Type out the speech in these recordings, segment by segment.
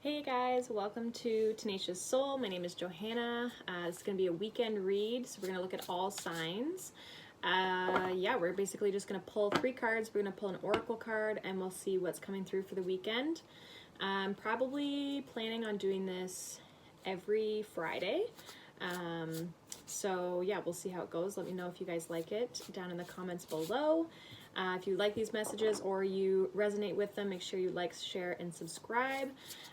Hey guys, welcome to Tenacious Soul. My name is Johanna. It's going to be a weekend read, so we're going to look at all signs. Yeah, we're basically just going to pull 3 cards. We're going to pull an oracle card, and we'll see what's coming through for the weekend. I'm probably planning on doing this every Friday. So yeah, we'll see how it goes. Let me know if you guys like it down in the comments below. If you like these messages or you resonate with them, make sure you like, share, and subscribe.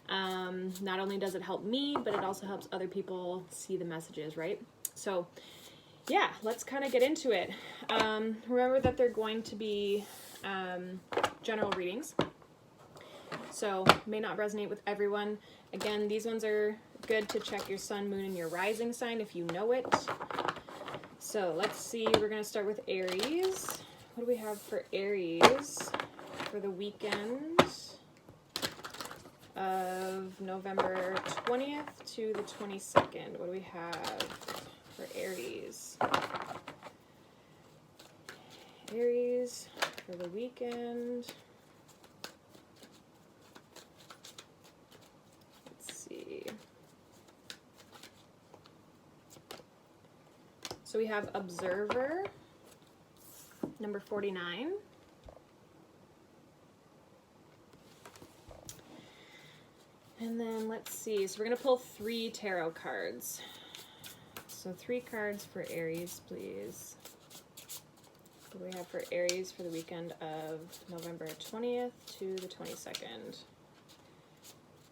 Not only does it help me, but it also helps other people see the messages, right? So yeah, let's kind of get into it. Remember that they're going to be general readings, so may not resonate with everyone. Again, these ones are good to check your sun, moon, and your rising sign if you know it. So let's see, we're going to start with Aries. What do we have for Aries for the weekend of November 20th to the 22nd? What do we have for Aries? Aries for the weekend. Let's see. So we have Observer, number 49. And then let's see, so we're going to pull 3 tarot cards. So 3 cards for Aries, please. What do we have for Aries for the weekend of November 20th to the 22nd?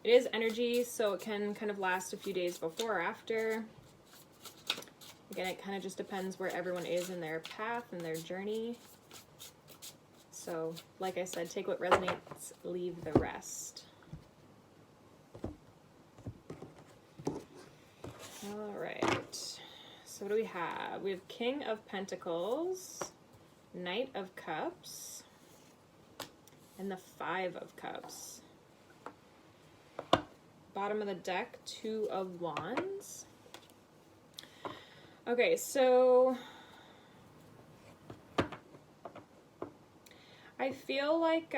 It is energy, so it can kind of last a few days before or after. Again, it kind of just depends where everyone is in their path and their journey. So, like I said, take what resonates, leave the rest. All right. So what do we have? We have King of Pentacles, Knight of Cups, and the 5 of Cups. Bottom of the deck, 2 of Wands. Okay, so I feel like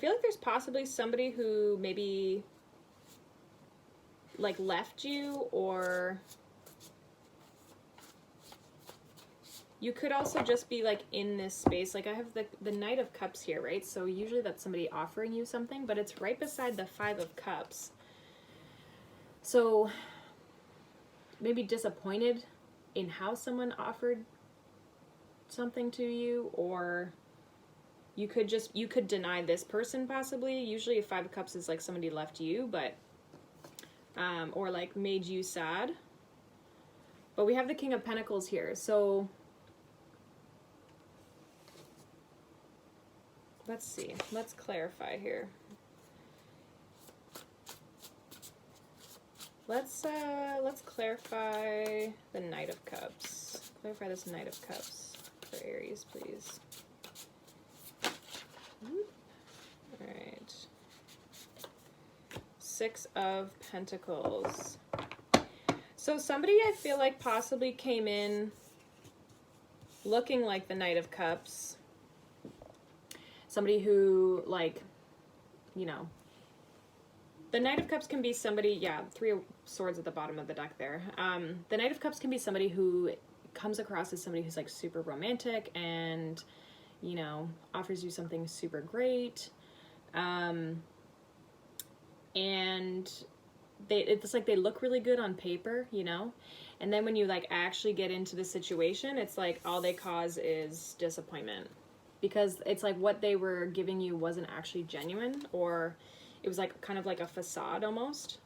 there's possibly somebody who maybe like left you, or you could also just be like in this space. Like I have the Knight of Cups here, right? So usually that's somebody offering you something, but it's right beside the 5 of Cups. So maybe disappointed in how someone offered something to you, or you could deny this person possibly. Usually a 5 of Cups is like somebody left you, but or like made you sad. But we have the King of Pentacles here, so let's see. Let's clarify here. Let's clarify the Knight of Cups. Clarify this Knight of Cups for Aries, please. All right. 6 of Pentacles. So somebody I feel like possibly came in looking like the Knight of Cups. Somebody who, like, you know, the Knight of Cups can be somebody, yeah, 3 of Swords at the bottom of the deck there. The Knight of Cups can be somebody who comes across as somebody who's like super romantic and, you know, offers you something super great. And it's like they look really good on paper, you know, and then when you like actually get into the situation, it's like all they cause is disappointment, because it's like what they were giving you wasn't actually genuine, or it was like kind of like a facade almost.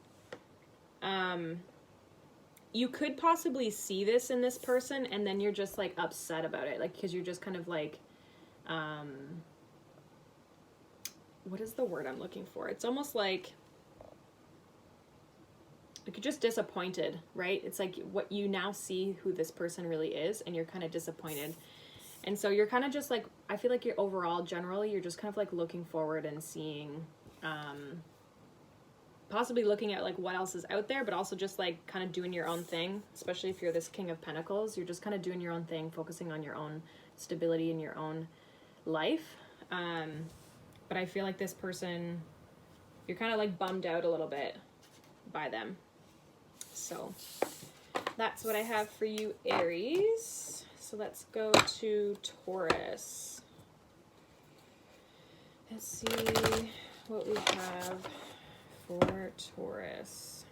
You could possibly see this in this person, and then you're just like upset about it, like because you're just kind of like what is the word I'm looking for? It's almost like you're just disappointed, right? It's like what you now see who this person really is, and you're kind of disappointed. And so you're kind of just like, I feel like you're overall, generally, you're just kind of like looking forward and seeing, possibly looking at like what else is out there, but also just like kind of doing your own thing. Especially if you're this King of Pentacles, you're just kind of doing your own thing, focusing on your own stability in your own life. But I feel like this person, you're kind of like bummed out a little bit by them. So that's what I have for you, Aries. So let's go to Taurus. Let's see what we have for Taurus.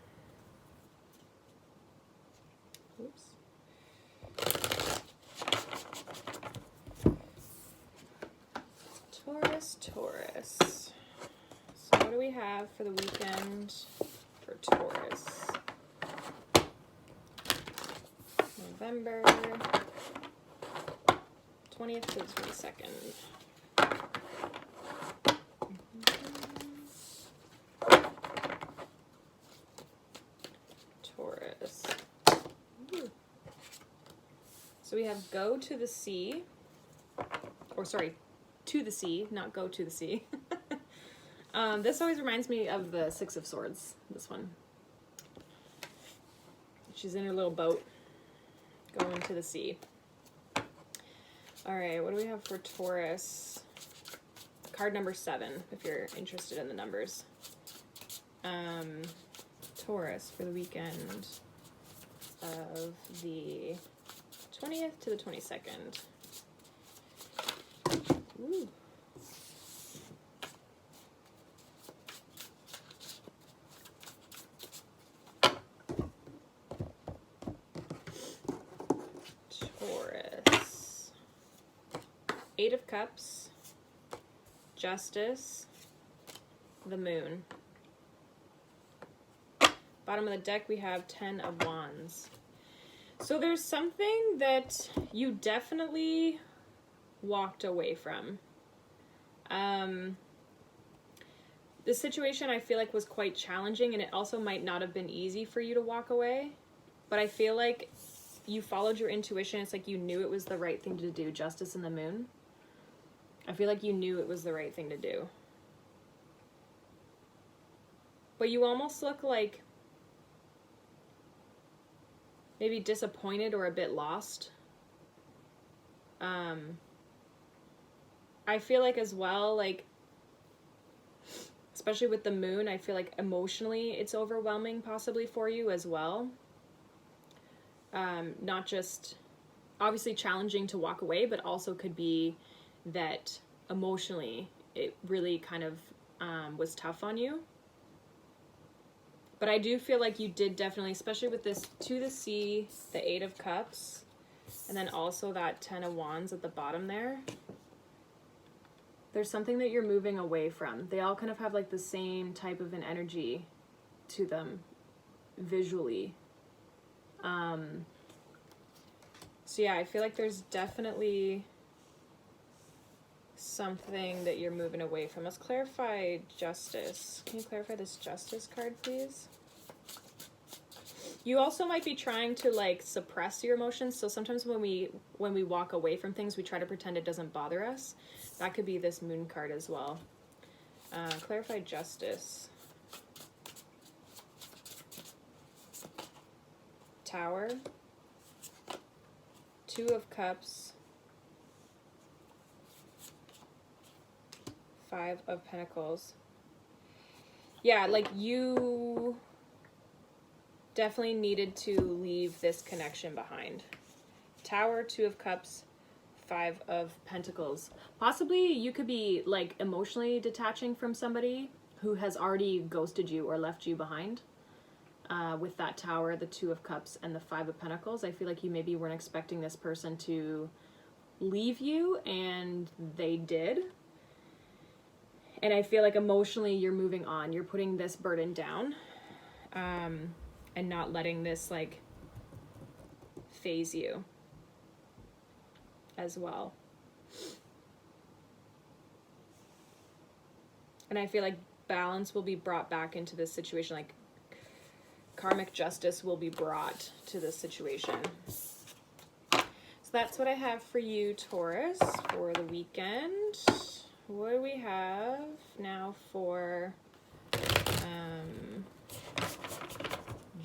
Oops. Taurus. So what do we have for the weekend for Taurus? November 20th to the 22nd. Taurus. Ooh. So we have go to the sea, or sorry, to the sea, not go to the sea. This always reminds me of the Six of Swords, this one. She's in her little boat going to the sea. All right, what do we have for Taurus? Card number 7, if you're interested in the numbers. Taurus for the weekend of the 20th to the 22nd. Ooh. Taurus. 8 of Cups, Justice, the Moon. Bottom of the deck, we have 10 of Wands. So there's something that you definitely walked away from. The situation I feel like was quite challenging, and it also might not have been easy for you to walk away, but I feel like you followed your intuition. It's like you knew it was the right thing to do. Justice in the Moon. I feel like you knew it was the right thing to do. But you almost look like maybe disappointed or a bit lost. I feel like as well, like, especially with the Moon, I feel like emotionally it's overwhelming possibly for you as well. Not just obviously challenging to walk away, but also could be that emotionally it really kind of was tough on you. But I do feel like you did definitely, especially with this to the sea, the 8 of Cups, and then also that 10 of Wands at the bottom there. There's something that you're moving away from. They all kind of have like the same type of an energy to them visually. So yeah, I feel like there's definitely something that you're moving away from. Let's clarify Justice. Can you clarify this Justice card, please? You also might be trying to like suppress your emotions. So sometimes when we walk away from things, we try to pretend it doesn't bother us. That could be this Moon card as well. Clarify Justice. Tower. 2 of Cups. 5 of Pentacles. Yeah, like you definitely needed to leave this connection behind. Tower, 2 of Cups, 5 of Pentacles. Possibly you could be like emotionally detaching from somebody who has already ghosted you or left you behind. With that Tower, the 2 of Cups, and the 5 of Pentacles. I feel like you maybe weren't expecting this person to leave you, and they did. And I feel like emotionally you're moving on. You're putting this burden down, and not letting this like phase you as well. And I feel like balance will be brought back into this situation. Like karmic justice will be brought to this situation. So that's what I have for you, Taurus, for the weekend. What do we have now for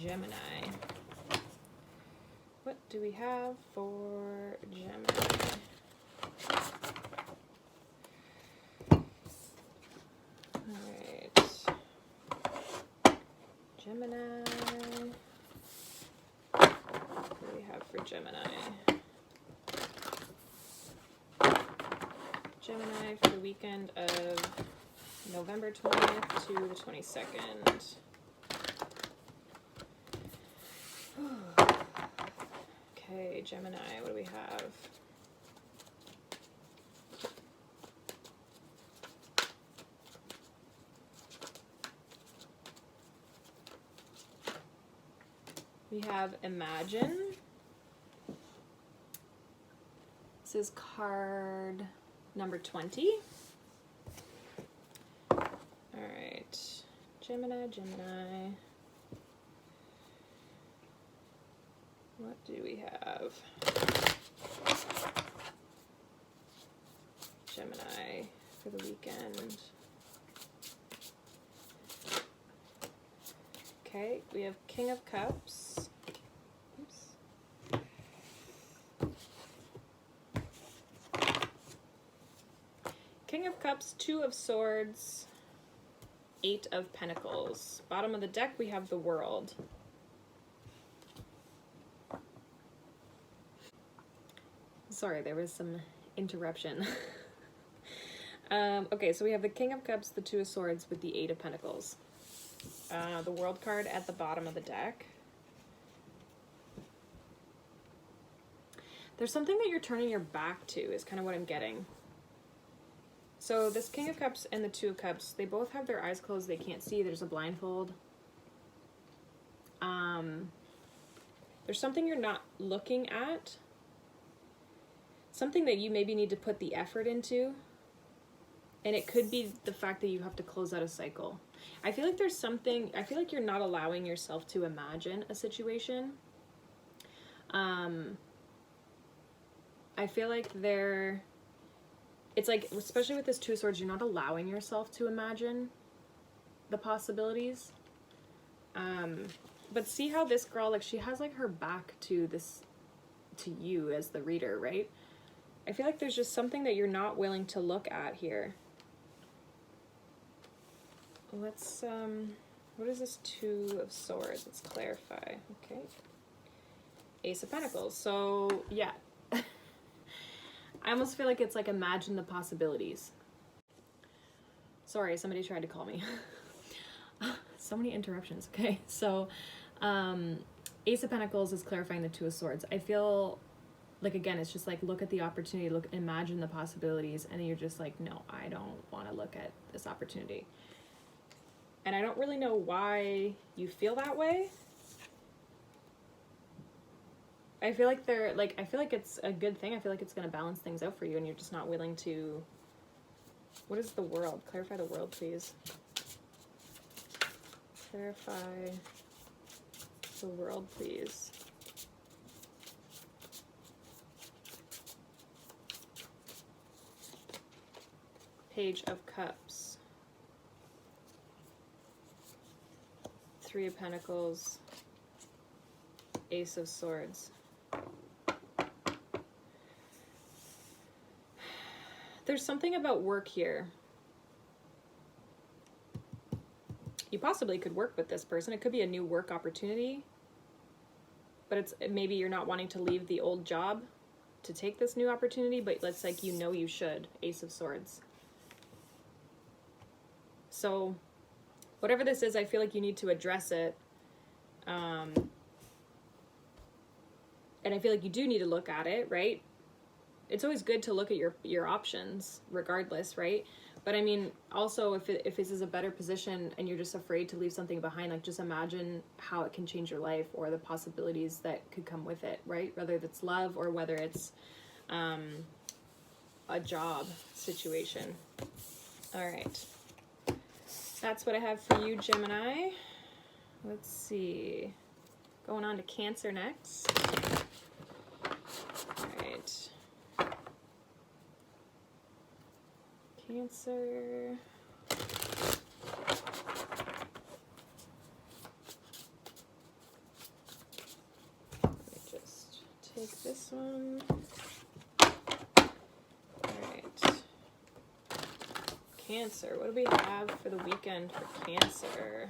Gemini? What do we have for Gemini? Gemini. Gemini for the weekend of November 20th to the 22nd. Okay, Gemini, what do we have? We have Imagine. This is card number 20. All right, Gemini, Gemini. What do we have? Gemini for the weekend. Okay, we have King of Cups. Oops. King of Cups, Two of Swords, Eight of Pentacles. Bottom of the deck, we have the World. Sorry, there was some interruption. Okay, so we have the King of Cups, the Two of Swords with the Eight of Pentacles. The World card at the bottom of the deck. There's something that you're turning your back to is kind of what I'm getting. So this King of Cups and the Two of Cups, they both have their eyes closed. They can't see. There's a blindfold. There's something you're not looking at. Something that you maybe need to put the effort into. And it could be the fact that you have to close out a cycle. I feel like there's something, I feel like you're not allowing yourself to imagine a situation. I feel like it's like, especially with this Two of Swords, you're not allowing yourself to imagine the possibilities. But see how this girl, like, she has like her back to you as the reader, right? I feel like there's just something that you're not willing to look at here. Let's, what is this Two of Swords? Let's clarify. Okay. Ace of Pentacles. So, yeah. I almost feel like it's like imagine the possibilities. Sorry, somebody tried to call me. So many interruptions. Okay, so Ace of Pentacles is clarifying the Two of Swords. I feel like, again, it's just like look at the opportunity, imagine the possibilities, and then you're just like, no, I don't want to look at this opportunity. And I don't really know why you feel that way. I feel like I feel like it's a good thing. I feel like it's going to balance things out for you, and you're just not willing to. What is the World? Clarify the World, please. Clarify the World, please. Page of Cups. Three of Pentacles. Ace of Swords. There's something about work here. You possibly could work with this person. It could be a new work opportunity, but maybe you're not wanting to leave the old job to take this new opportunity, but it's like, you know, you should. Ace of Swords. So whatever this is, I feel like you need to address it. And I feel like you do need to look at it, right? It's always good to look at your options regardless, right? But I mean, also if this is a better position and you're just afraid to leave something behind, like just imagine how it can change your life or the possibilities that could come with it, right? Whether it's love or whether it's a job situation. All right. That's what I have for you, Gemini. Let's see. Going on to Cancer next. All right. Cancer. Let me just take this one. All right. Cancer. What do we have for the weekend for Cancer?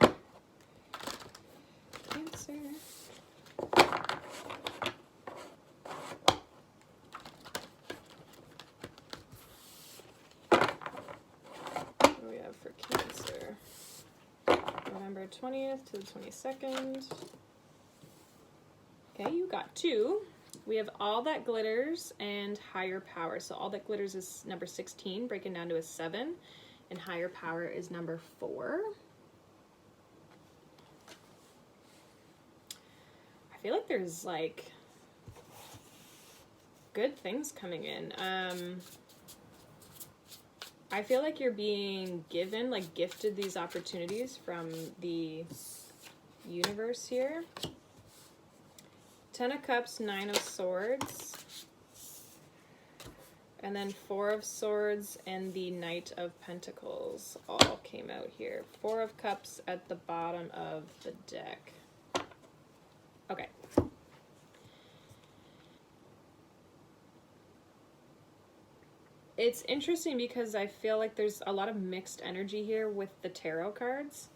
Cancer. for Cancer. November 20th to the 22nd. Okay, you got 2. We have All That Glitters and Higher Power. So All That Glitters is number 16, breaking down to a 7. And Higher Power is number 4. I feel like there's like good things coming in. I feel like you're being given, like gifted these opportunities from the universe here. 10 of Cups, 9 of Swords, and then 4 of Swords and the Knight of Pentacles all came out here. 4 of Cups at the bottom of the deck. Okay. It's interesting because I feel like there's a lot of mixed energy here with the tarot cards.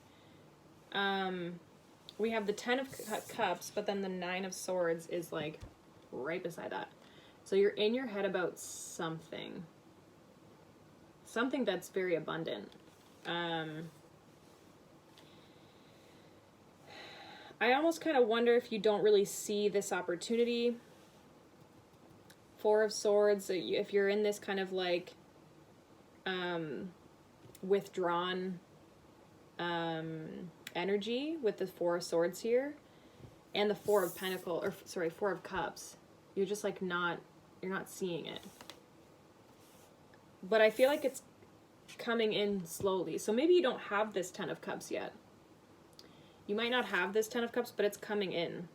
We have the 10 of Cups, but then the 9 of Swords is like right beside that. So you're in your head about something. Something that's very abundant. I almost kind of wonder if you don't really see this opportunity. 4 of Swords, if you're in this kind of like withdrawn energy with the 4 of Swords here and the 4 of Pentacles, or sorry, 4 of Cups, you're just like you're not seeing it. But I feel like it's coming in slowly. So maybe you don't have this 10 of Cups yet. You might not have this 10 of Cups, but it's coming in.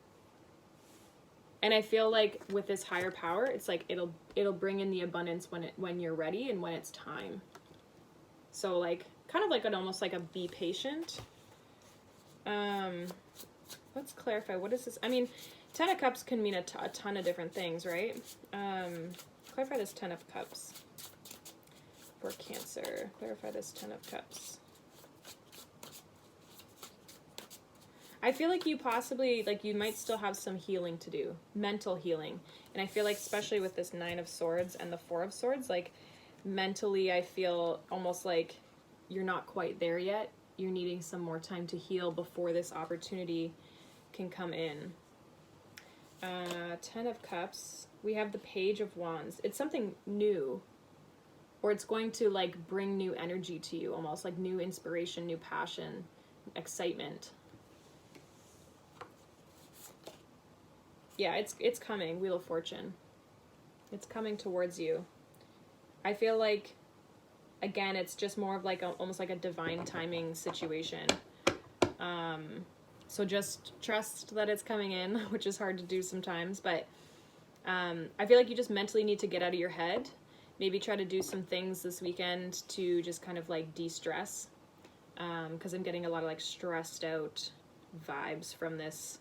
And I feel like with this Higher Power, it's like it'll bring in the abundance when you're ready and when it's time. So like kind of like almost like a be patient. Let's clarify, what is this? I mean, 10 of Cups can mean a ton of different things, right? Clarify this 10 of Cups for Cancer. Clarify this 10 of Cups. I feel like you possibly, like you might still have some healing to do, mental healing. And I feel like especially with this 9 of Swords and the 4 of Swords, like mentally I feel almost like you're not quite there yet. You're needing some more time to heal before this opportunity can come in. 10 of Cups, we have the Page of Wands. It's something new, or it's going to like bring new energy to you, almost like new inspiration, new passion, excitement. Yeah, it's coming. Wheel of Fortune. It's coming towards you. I feel like, again, it's just more of like almost like a divine timing situation. So just trust that it's coming in, which is hard to do sometimes. But I feel like you just mentally need to get out of your head. Maybe try to do some things this weekend to just kind of like de-stress. Because I'm getting a lot of like stressed out vibes from this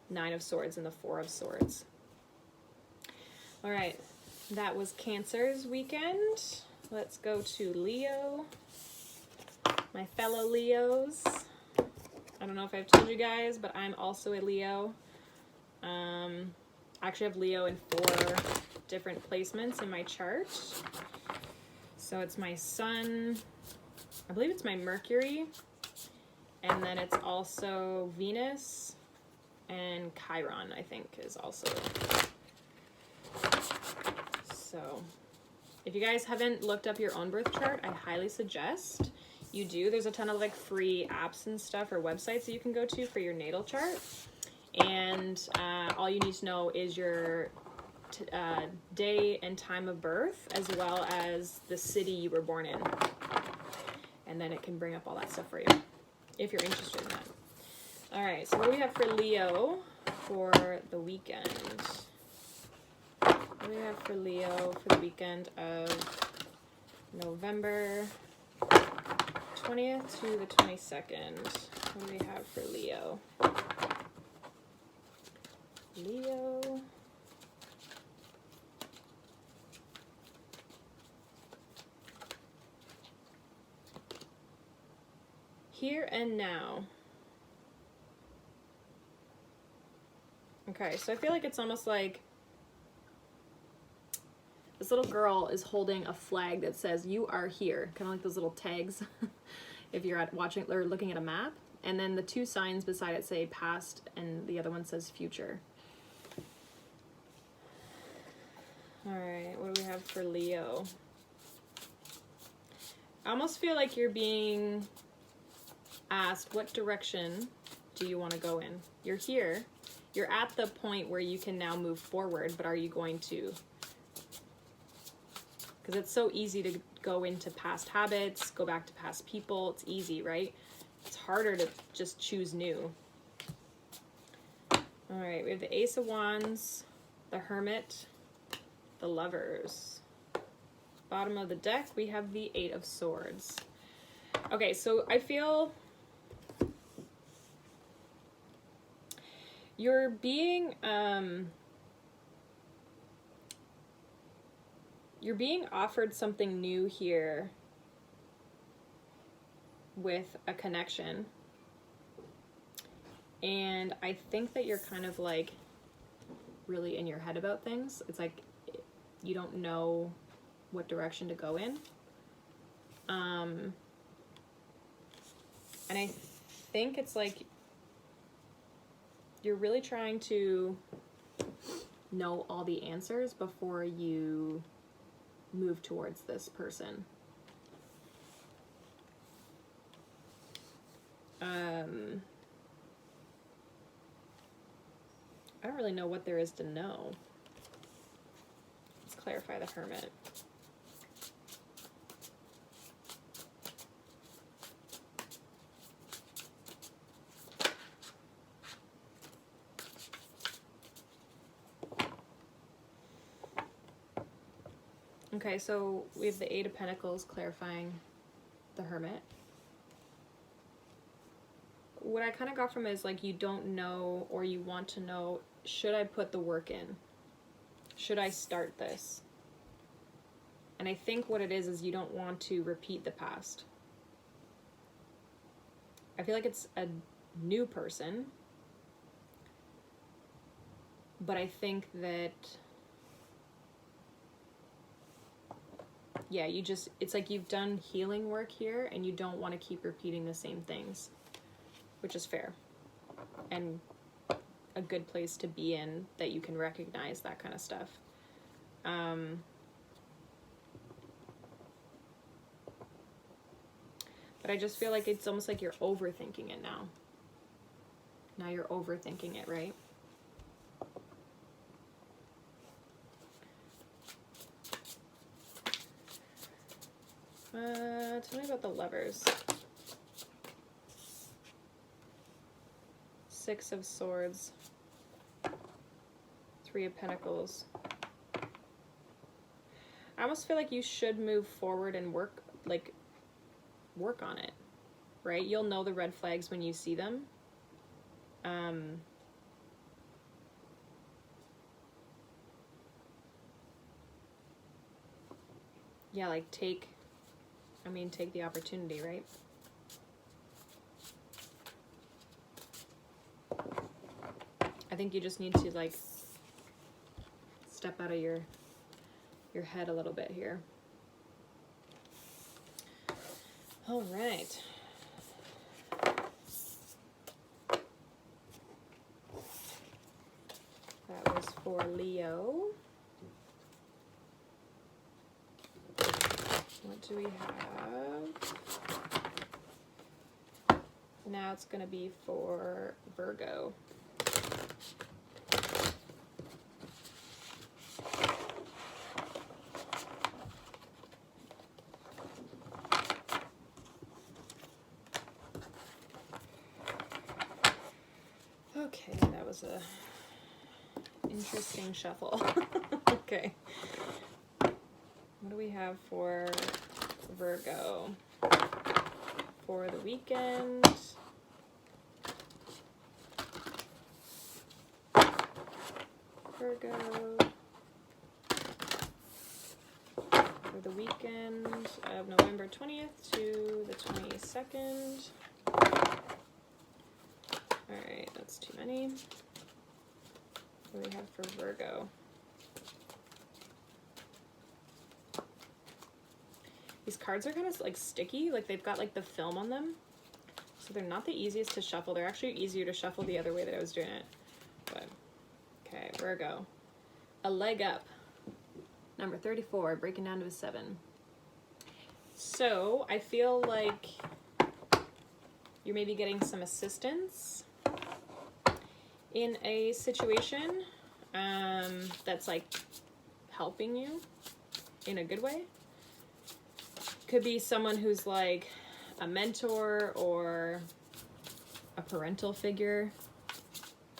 9 of Swords and the 4 of Swords. All right, that was Cancer's weekend. Let's go to Leo. My fellow Leos. I don't know if I've told you guys, but I'm also a Leo. I actually have Leo in 4 different placements in my chart. So it's my Sun, I believe it's my Mercury, and then it's also Venus, and Chiron, I think, is also. So if you guys haven't looked up your own birth chart, I highly suggest you do. There's a ton of like free apps and stuff or websites that you can go to for your natal chart. And all you need to know is your day and time of birth, as well as the city you were born in. And then it can bring up all that stuff for you, if you're interested in that. All right, so what do we have for Leo for the weekend? What do we have for Leo for the weekend of November 20th to the 22nd? What do we have for Leo? Leo. Here and now. Okay, so I feel like it's almost like this little girl is holding a flag that says, "You are here," kind of like those little tags. if you're at watching or looking at a map. And then the two signs beside it say past, and the other one says future. All right, what do we have for Leo? I almost feel like you're being asked, what direction do you want to go in? You're here. You're at the point where you can now move forward, but are you going to? Because it's so easy to go into past habits, go back to past people. It's easy, right? It's harder to just choose new. All right, we have the Ace of Wands, the Hermit, the Lovers. Bottom of the deck, we have the Eight of Swords. Okay, so I feel you're being offered something new here with a connection, and I think that you're kind of like really in your head about things. It's like you don't know what direction to go in, and I think it's like you're really trying to know all the answers before you move towards this person. I don't really know what there is to know. Let's clarify the Hermit. Okay, so we have the Eight of Pentacles clarifying the Hermit. What I kind of got from it is like you don't know, or you want to know, should I put the work in? Should I start this? And I think what it is you don't want to repeat the past. I feel like it's a new person, but I think that, yeah, it's like you've done healing work here and you don't want to keep repeating the same things, which is fair and a good place to be in, that you can recognize that kind of stuff. But I just feel like it's almost like you're overthinking it now. Now you're overthinking it, right? Tell me about the Lovers. Six of Swords. Three of Pentacles. I almost feel like you should move forward and work on it, right? You'll know the red flags when you see them. Yeah, like take the opportunity, right? I think you just need to like step out of your head a little bit here. All right. That was for Leo. What do we have? Now it's going to be for Virgo. Okay, that was a interesting shuffle. Okay. What do we have for Virgo for the weekend? Virgo for the weekend of November 20th to the 22nd. Alright, that's too many. What do we have for Virgo? These cards are kind of like sticky, like they've got like the film on them. So they're not the easiest to shuffle. They're actually easier to shuffle the other way that I was doing it. But, okay, Virgo. A leg up. Number 34, breaking down to a 7. So I feel like you're maybe getting some assistance in a situation that's like helping you in a good way. Could be someone who's like a mentor or a parental figure.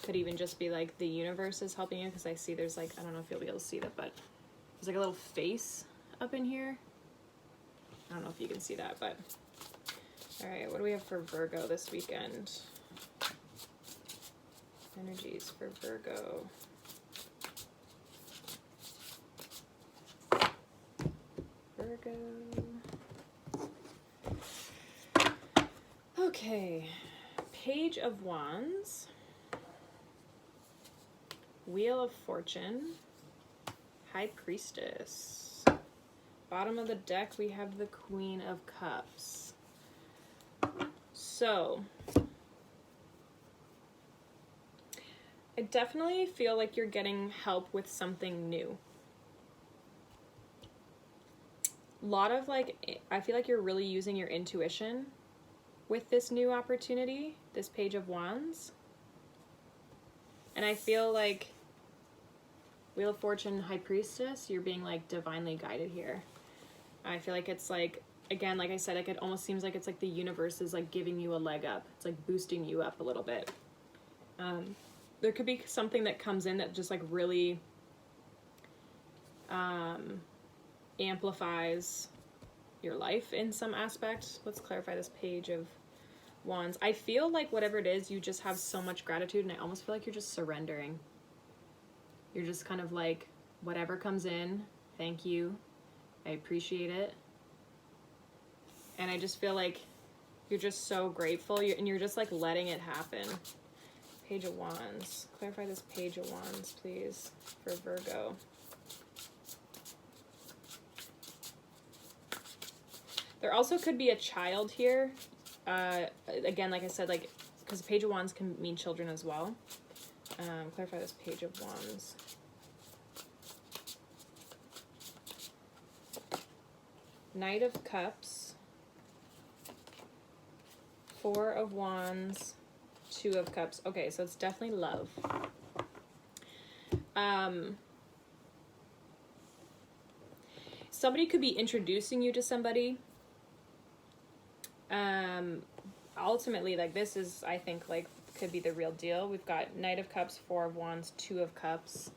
Could even just be like the universe is helping you, because I see there's like, I don't know if you'll be able to see that, but there's like a little face up in here. I don't know if you can see that, but all right, what do we have for Virgo this weekend? Energies for Virgo. Virgo. Okay, Page of Wands, Wheel of Fortune, High Priestess. Bottom of the deck, we have the Queen of Cups. So, I definitely feel like you're getting help with something new. A lot of like, I feel like you're really using your intuition with this new opportunity, this Page of Wands. And I feel like Wheel of Fortune, High Priestess, you're being like divinely guided here. I feel like it's like, again, like I said, like it almost seems like it's like the universe is like giving you a leg up. It's like boosting you up a little bit. There could be something that comes in that just like really amplifies your life in some aspect. Let's clarify this Page of Wands. I feel like whatever it is, you just have so much gratitude, and I almost feel like you're just surrendering. You're just kind of like, whatever comes in, thank you. I appreciate it. And I just feel like you're just so grateful, and you're just like letting it happen. Page of Wands. Clarify this Page of Wands, please, for Virgo. There also could be a child here. Again, like I said, like, because Page of Wands can mean children as well. Clarify this Page of Wands. Knight of Cups. Four of Wands. Two of Cups. Okay, so it's definitely love. Somebody could be introducing you to somebody. Ultimately, like, this is, I think, like, could be the real deal. We've got Knight of Cups, Four of Wands, Two of Cups.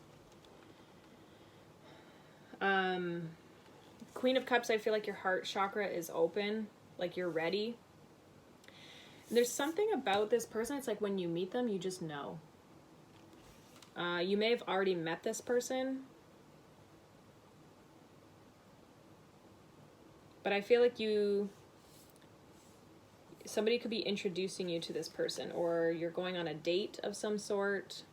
Queen of Cups, I feel like your heart chakra is open, like you're ready. There's something about this person, it's like when you meet them, you just know. You may have already met this person, but I feel like somebody could be introducing you to this person, or you're going on a date of some sort,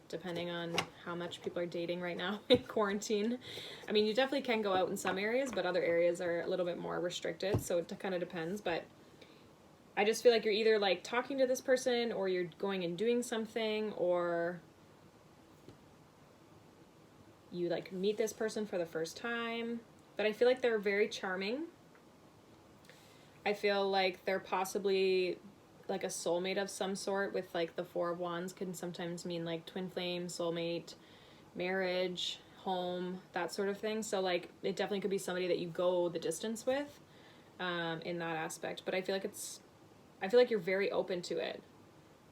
depending on how much people are dating right now in quarantine. I mean, you definitely can go out in some areas, but other areas are a little bit more restricted, so it kind of depends. But I just feel like you're either like talking to this person, or you're going and doing something, or you like meet this person for the first time. But I feel like they're very charming. I feel like they're possibly like a soulmate of some sort, with like the Four of Wands can sometimes mean like twin flame, soulmate, marriage, home, that sort of thing. So like it definitely could be somebody that you go the distance with in that aspect. But I feel like you're very open to it.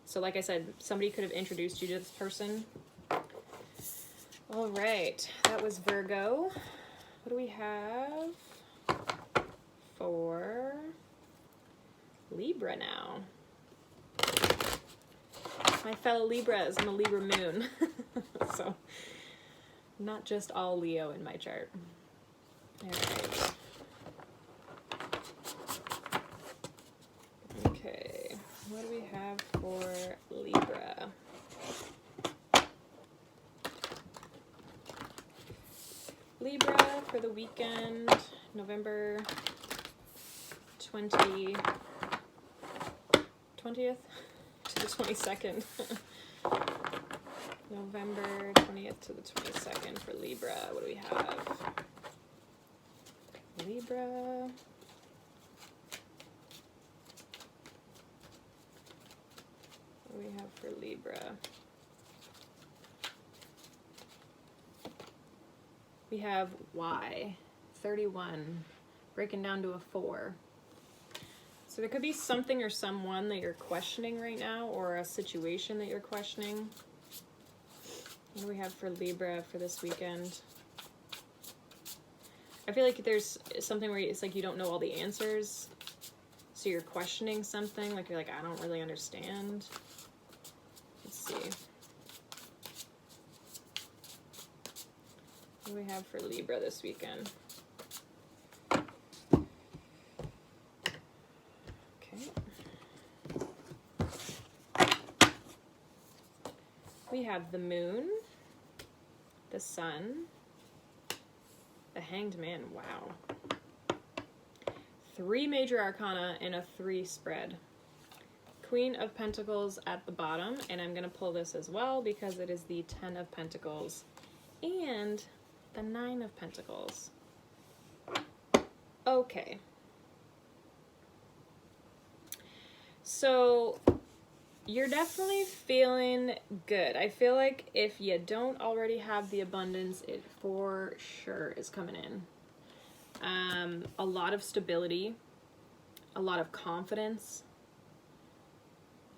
So like I said, somebody could have introduced you to this person. All right, that was Virgo. What do we have for Libra now? My fellow Libras, I'm a Libra moon. So, not just all Leo in my chart. All right. Okay, what do we have for Libra? Libra for the weekend, November 20th to the 22nd. November 20th to the 22nd for Libra. What do we have? Libra. What do we have for Libra? We have Y, 31, breaking down to a 4. So there could be something or someone that you're questioning right now, or a situation that you're questioning. What do we have for Libra for this weekend? I feel like there's something where it's like you don't know all the answers. So you're questioning something, like you're like, I don't really understand. Let's see. What do we have for Libra this weekend? Okay. We have the moon, the sun, the hanged man. Wow. 3 major arcana in a 3 spread. Queen of Pentacles at the bottom, and I'm going to pull this as well because it is the 10 of Pentacles and the 9 of Pentacles. Okay. So you're definitely feeling good. I feel like if you don't already have the abundance, it for sure is coming in. A lot of stability, a lot of confidence,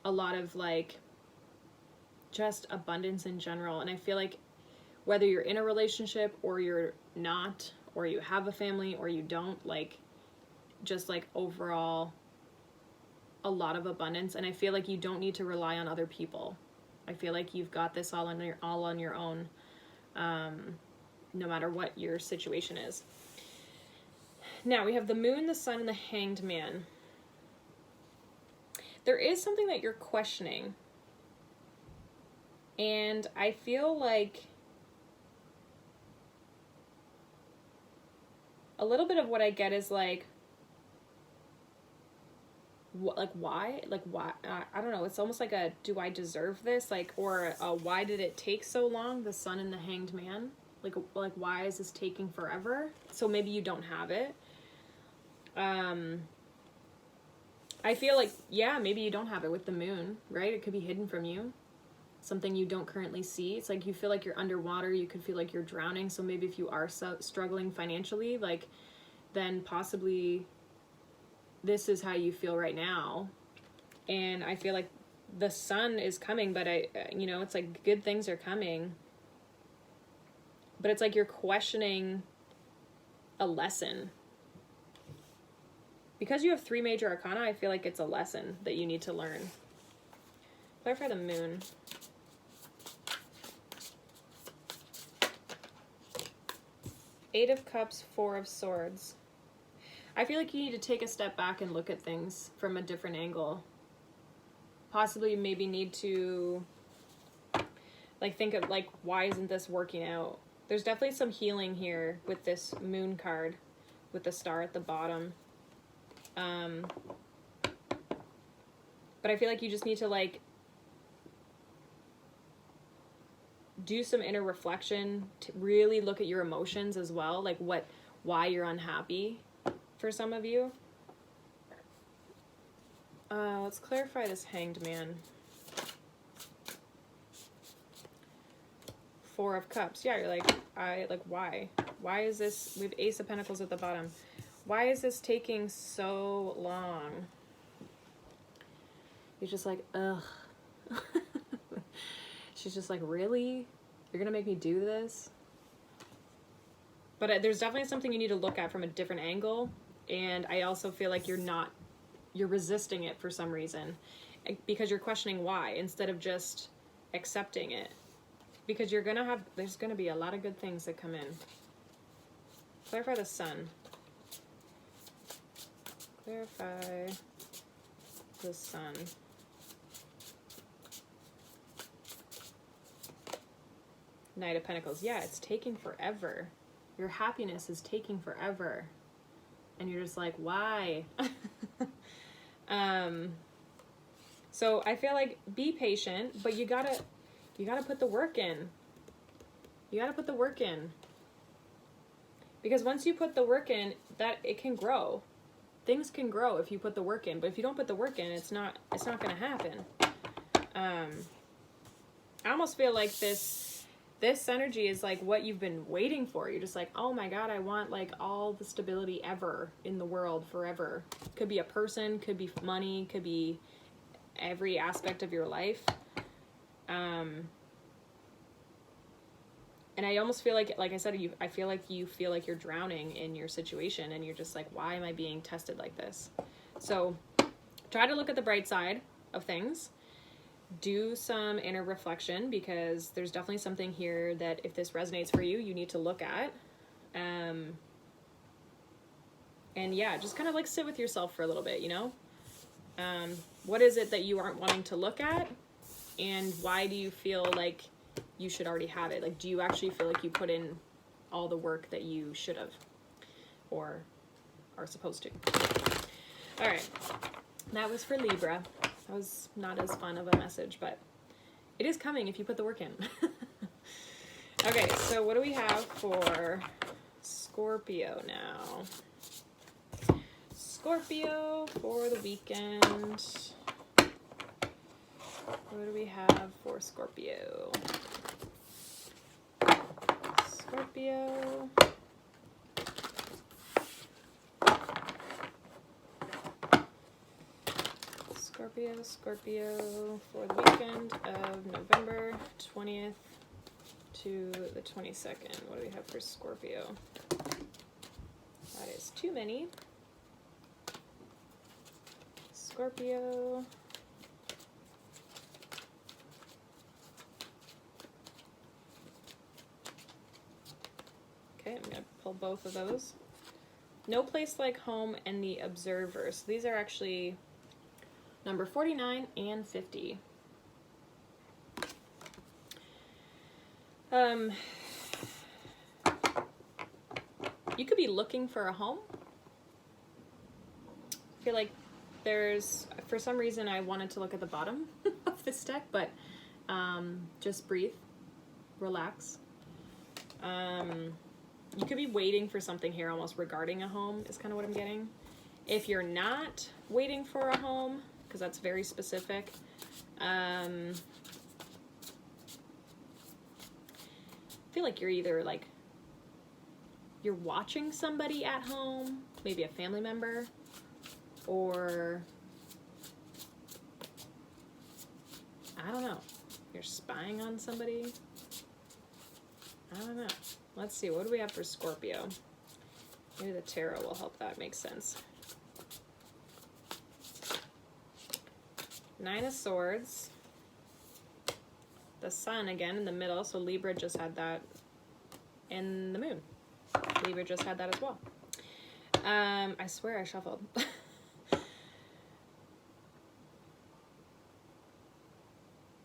a lot of like just abundance in general. And I feel like whether you're in a relationship or you're not, or you have a family or you don't, like just like overall a lot of abundance. And I feel like you don't need to rely on other people. I feel like you've got this all on your own, no matter what your situation is. Now we have the moon, the sun, and the hanged man. There is something that you're questioning. And I feel like a little bit of what I get is like why? Like, why? I don't know. It's almost like a, do I deserve this? Like, or why did it take so long? The sun and the hanged man. Like, why is this taking forever? So maybe you don't have it. I feel like, yeah, maybe you don't have it with the moon, right? It could be hidden from you. Something you don't currently see. It's like you feel like you're underwater. You could feel like you're drowning. So maybe if you are struggling financially, like, then possibly this is how you feel right now. And I feel like the sun is coming, but it's like good things are coming. But it's like you're questioning a lesson. Because you have 3 major arcana, I feel like it's a lesson that you need to learn. Clarify the moon. Eight of Cups, 4 of Swords. I feel like you need to take a step back and look at things from a different angle. Possibly maybe need to like think of like, why isn't this working out? There's definitely some healing here with this moon card with the star at the bottom. But I feel like you just need to like do some inner reflection to really look at your emotions as well. Like why you're unhappy for some of you. Let's clarify this hanged man. 4 of Cups. Yeah, you're like, why? Why is this? We have Ace of Pentacles at the bottom. Why is this taking so long? You're just like, ugh. She's just like, really? You're gonna make me do this? But there's definitely something you need to look at from a different angle. And I also feel like you're resisting it for some reason. Because you're questioning why, instead of just accepting it. Because there's gonna be a lot of good things that come in. Clarify the sun. Clarify the sun. Knight of Pentacles. Yeah, it's taking forever. Your happiness is taking forever. And you're just like, why? So I feel like be patient, but you gotta put the work in. You gotta put the work in. Because once you put the work in, that it can grow. Things can grow if you put the work in, but if you don't put the work in, it's not gonna happen. I almost feel like this energy is like what you've been waiting for. You're just like, oh my God, I want like all the stability ever in the world forever. Could be a person, could be money, could be every aspect of your life. And I almost feel like I said, I feel like you feel like you're drowning in your situation and you're just like, why am I being tested like this? So try to look at the bright side of things. Do some inner reflection, because there's definitely something here that if this resonates for you, you need to look at. And yeah, just kind of like sit with yourself for a little bit, you know? What is it that you aren't wanting to look at? And why do you feel like you should already have it? Like, do you actually feel like you put in all the work that you should have or are supposed to? All right. That was for Libra. That was not as fun of a message, but it is coming if you put the work in. Okay, so what do we have for Scorpio now? Scorpio for the weekend. What do we have for Scorpio? Scorpio. Scorpio for the weekend of November 20th to the 22nd. What do we have for Scorpio? That is too many. Scorpio. Okay, I'm going to pull both of those. No Place Like Home and The Observer. So these are actually number 49 and 50. You could be looking for a home. I feel like there's, for some reason, I wanted to look at the bottom of this deck, but just breathe, relax. You could be waiting for something here almost regarding a home is kind of what I'm getting. If you're not waiting for a home, because that's very specific, I feel like you're either like, you're watching somebody at home, maybe a family member, or I don't know, you're spying on somebody. I don't know. Let's see, what do we have for Scorpio? Maybe the tarot will help that make sense. Nine of Swords. The Sun again in the middle, so Libra just had that. And the Moon. Libra just had that as well. I swear I shuffled.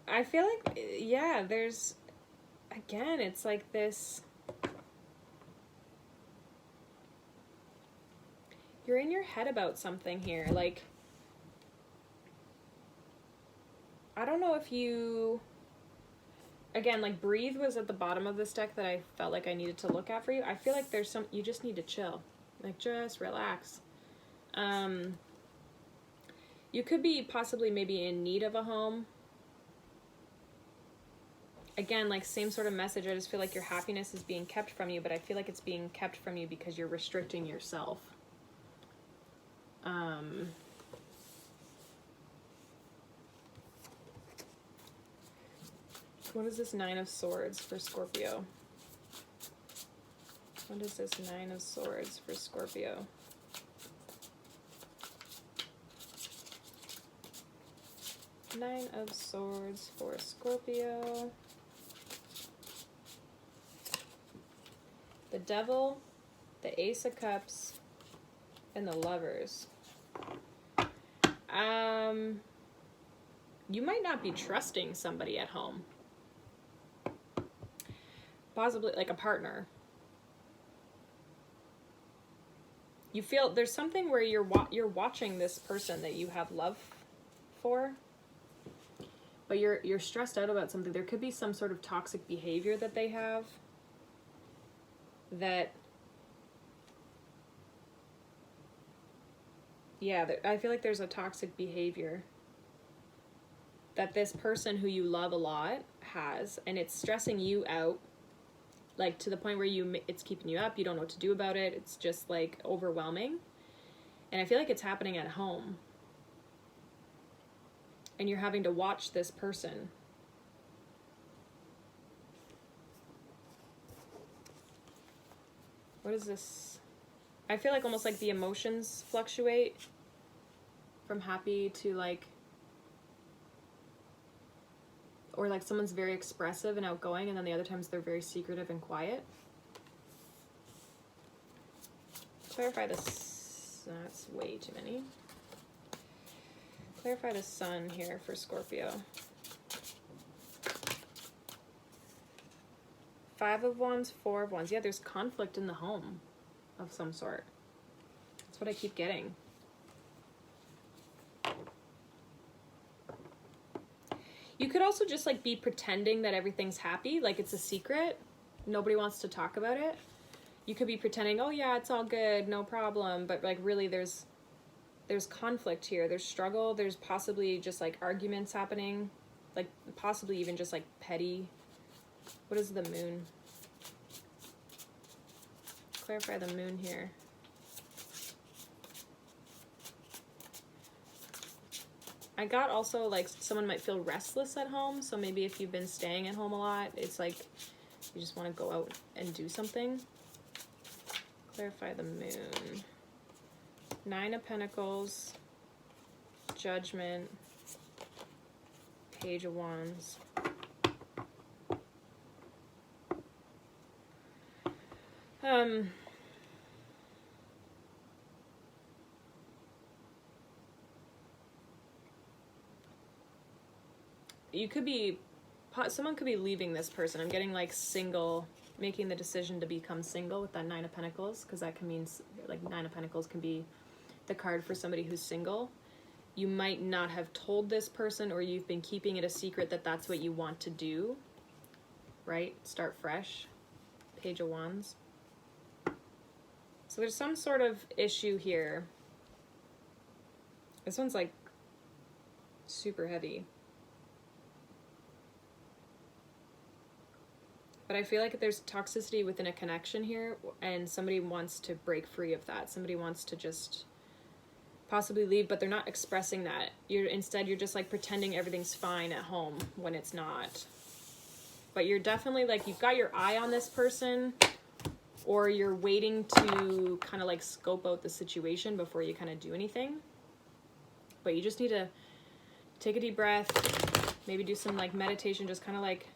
I feel like, yeah, there's, again, it's like this. You're in your head about something here. Like, I don't know if you, again, like Breathe was at the bottom of this deck that I felt like I needed to look at for you. I feel like there's some, you just need to chill. Like, just relax. You could be possibly maybe in need of a home. Again, like same sort of message. I just feel like your happiness is being kept from you, but I feel like it's being kept from you because you're restricting yourself. What is this Nine of Swords for Scorpio? What is this Nine of Swords for Scorpio? Nine of Swords for Scorpio. The Devil, the Ace of Cups, and the Lovers. You might not be trusting somebody at home. Possibly like a partner. you feel there's something where you're watching this person that you have love for, but you're stressed out about something. There could be some sort of toxic behavior that they have that, yeah, I feel like there's a toxic behavior that this person who you love a lot has, and it's stressing you out, like to the point where it's keeping you up, you don't know what to do about it, it's just like overwhelming. And I feel like it's happening at home, and you're having to watch this person. What is this? I feel like almost like the emotions fluctuate from happy to like, or like someone's very expressive and outgoing, and then the other times they're very secretive and quiet. Clarify this. That's way too many. Clarify the sun here for Scorpio. 5 of Wands, 4 of Wands. Yeah, there's conflict in the home of some sort. That's what I keep getting. You could also just like be pretending that everything's happy, like it's a secret. Nobody wants to talk about it. You could be pretending, oh yeah, it's all good, no problem. But like really there's conflict here. There's struggle. There's possibly just like arguments happening. Like possibly even just like petty. What is the moon? Clarify the moon here. I got also like someone might feel restless at home. So maybe if you've been staying at home a lot, it's like you just want to go out and do something. Clarify the moon. 9 of Pentacles, Judgment, Page of Wands. You could be, someone could be leaving this person. I'm getting like single, making the decision to become single with that 9 of Pentacles, because that can mean like 9 of Pentacles can be the card for somebody who's single. You might not have told this person, or you've been keeping it a secret that that's what you want to do, right? Start fresh. Page of Wands. So there's some sort of issue here. This one's like super heavy. But I feel like there's toxicity within a connection here, and somebody wants to break free of that. Somebody wants to just possibly leave, but they're not expressing that. Instead you're just like pretending everything's fine at home when it's not. But you're definitely like, you've got your eye on this person, or you're waiting to kind of like scope out the situation before you kind of do anything. But you just need to take a deep breath, maybe do some like meditation, just kind of like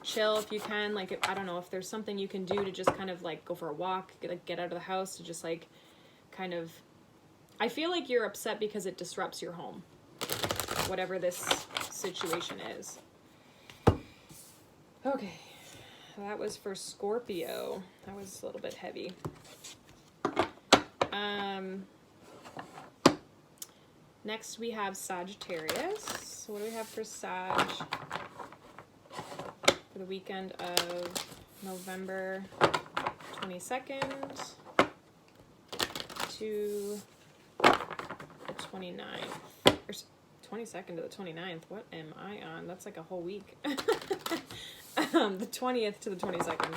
chill if you can. Like, I don't know if there's something you can do to just kind of like go for a walk, get out of the house, to just like kind of, I feel like you're upset because it disrupts your home, whatever this situation is. Okay, that was for Scorpio. That was a little bit heavy. Next we have Sagittarius. So what do we have for Sag for the weekend of November 22nd to the 29th, or 22nd to the 29th. What am I on? That's like a whole week. The 20th to the 22nd.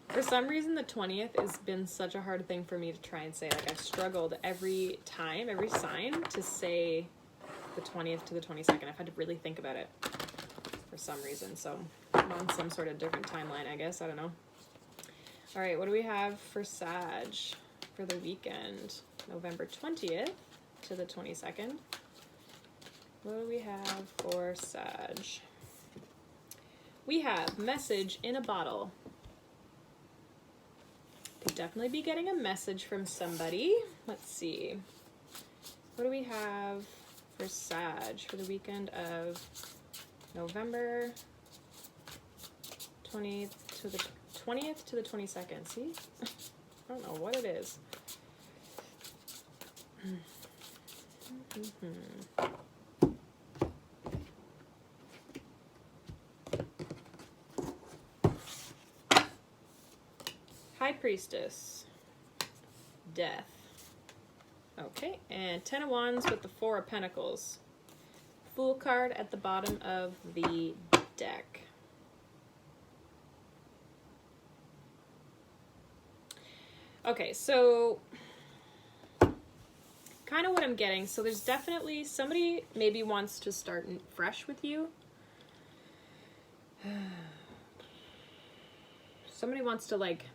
For some reason, the 20th has been such a hard thing for me to try and say. Like, I've struggled every time, every sign, to say the 20th to the 22nd. I've had to really think about it for some reason. So I'm on some sort of different timeline, I guess. I don't know. All right, what do we have for Sag for the weekend? November 20th to the 22nd. What do we have for Sag? We have message in a bottle. Could definitely be getting a message from somebody. Let's see. What do we have for Sag for the weekend of November 20th to the 22nd? See? I don't know what it is. High Priestess. Death. Okay, and Ten of Wands with the Four of Pentacles. Fool card at the bottom of the deck. Okay, so kind of what I'm getting. So there's definitely somebody maybe wants to start fresh with you. Somebody wants to, like,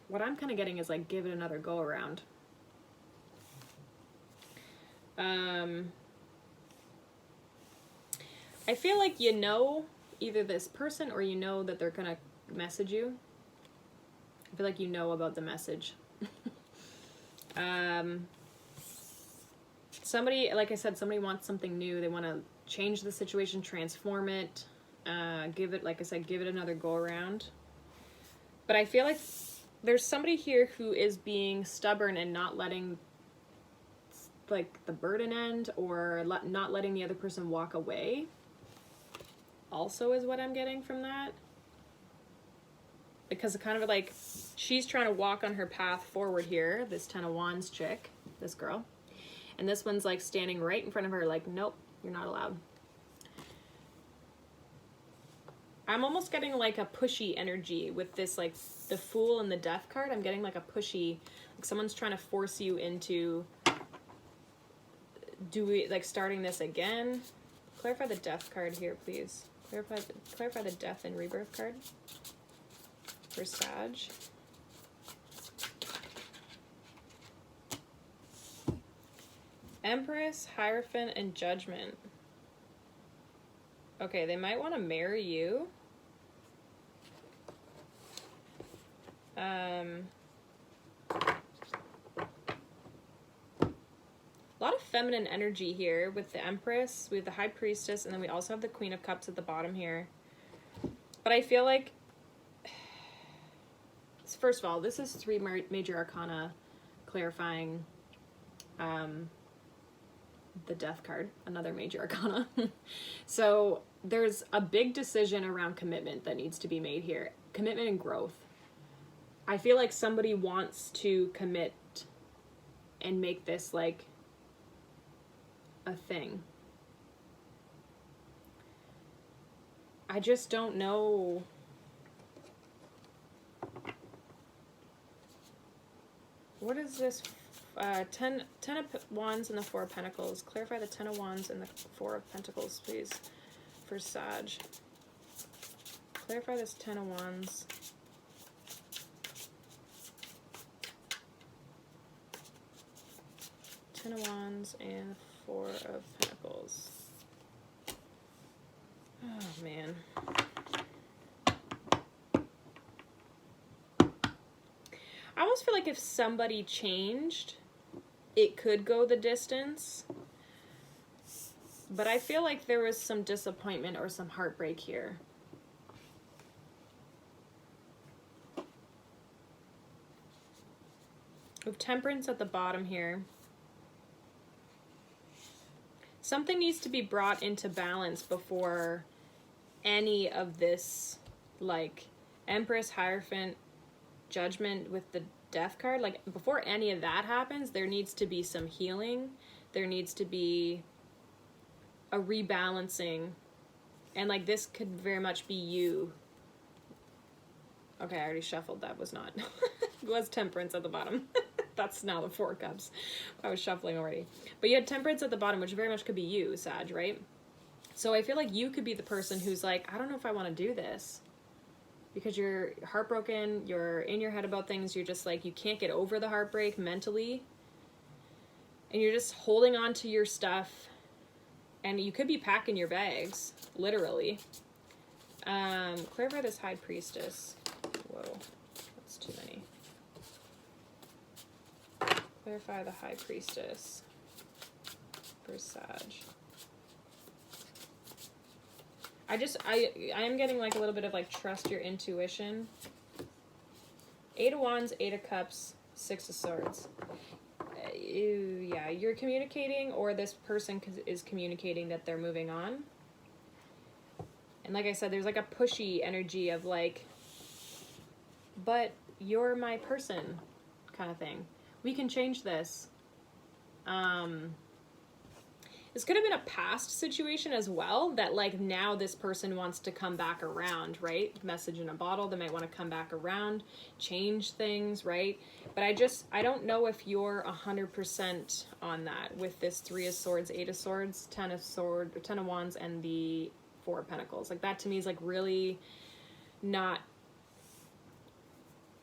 what I'm kind of getting is like give it another go around. I feel like you know either this person or you know that they're gonna message you. I feel like you know about the message. Somebody, like I said, somebody wants something new. They want to change the situation, transform it, give it, like I said, give it another go around. But I feel like there's somebody here who is being stubborn and not letting, like, the burden end, or not letting the other person walk away. Also is what I'm getting from that. Because it kind of like, she's trying to walk on her path forward here, this Ten of Wands chick, this girl. And this one's like standing right in front of her like, nope, you're not allowed. I'm almost getting like a pushy energy with this, like the Fool and the Death card. I'm getting like a pushy, like someone's trying to force you into starting this again. Clarify the Death card here, please. Clarify the Death and Rebirth card for Sag. Empress, Hierophant, and Judgment. Okay, they might want to marry you. A lot of feminine energy here with the Empress. We have the High Priestess, and then we also have the Queen of Cups at the bottom here. But I feel like, first of all, this is 3 major arcana clarifying the Death card, another major arcana. So there's a big decision around commitment that needs to be made here. Commitment and growth. I feel like somebody wants to commit and make this like a thing. I just don't know. What is this? Ten of Wands and the Four of Pentacles. Clarify the Ten of Wands and the Four of Pentacles, please, for Sag. Clarify this Ten of Wands. Ten of Wands and Four of Pentacles. Oh, man. I almost feel like if somebody changed, it could go the distance. But I feel like there was some disappointment or some heartbreak here. With Temperance at the bottom here. Something needs to be brought into balance before any of this, like Empress, Hierophant, Judgment with the Death card, like before any of that happens, there needs to be some healing. There needs to be a rebalancing. And like this could very much be you. Okay, I already shuffled. That was not. It was Temperance at the bottom. That's now the Four of Cups. I was shuffling already. But you had Temperance at the bottom, which very much could be you, Sag, right? So I feel like you could be the person who's like, I don't know if I want to do this. Because you're heartbroken, you're in your head about things, you're just like, you can't get over the heartbreak mentally. And you're just holding on to your stuff. And you could be packing your bags, literally. Clarify this High Priestess. Whoa, that's too many. Clarify the High Priestess for Sag. I am getting like a little bit of like trust your intuition. 8 of Wands, 8 of Cups, Six of Swords. Yeah, you're communicating, or this person is communicating that they're moving on. And like I said, there's like a pushy energy of like, but you're my person kind of thing. We can change this. This could have been a past situation as well, that like now this person wants to come back around, right? Message in a bottle, they might want to come back around, change things, right? But I don't know if you're 100% on that with this Three of Swords, Eight of Swords, Ten of Wands, and the Four of Pentacles. Like that to me is like really not,